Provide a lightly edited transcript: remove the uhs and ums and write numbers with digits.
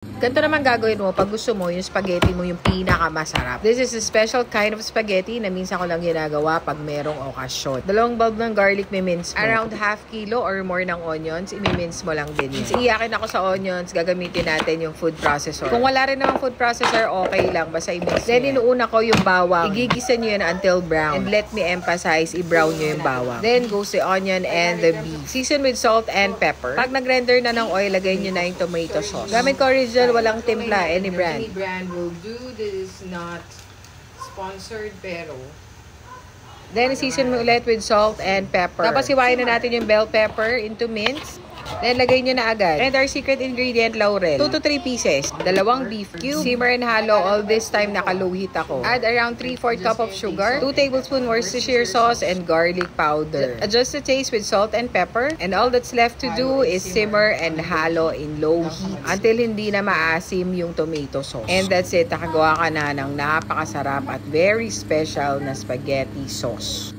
Ganito naman gagawin mo pag gusto mo yung spaghetti mo yung pinakamasarap. This is a special kind of spaghetti na minsan ko lang ginagawa pag merong okasyon. 2 bulb ng garlic mimince mo. Around half kilo or more ng onions, imimince mo lang din yun. Iyakin ako sa onions, gagamitin natin yung food processor. Kung wala rin namang food processor, okay lang. Basta i-mix. Then inuuna ko yung bawang. Igigisa nyo yun until brown. And let me emphasize, i-brown nyo yung bawang. Then goes the onion and the beef. Season with salt and pepper. Pag nag-render na ng oil, lagay nyo na yung tomato sauce. Gamit ko original, walang timpla, any brand. Any brand will do. This is not sponsored, pero then, season mo ulit with salt and pepper. Tapos, iwain na natin yung bell pepper into mince. Then, lagay nyo na agad. And our secret ingredient, laurel. 2 to 3 pieces. 2 beef cube. Simmer and halo. All this time, naka-low heat ako. Add around 3/4 cup of sugar. 2 tablespoons Worcestershire sauce and garlic powder. Adjust the taste with salt and pepper. And all that's left to do is simmer and halo in low heat until hindi na maasim yung tomato sauce. And that's it. Nakagawa ka na ng napakasarap at very special na spaghetti sauce.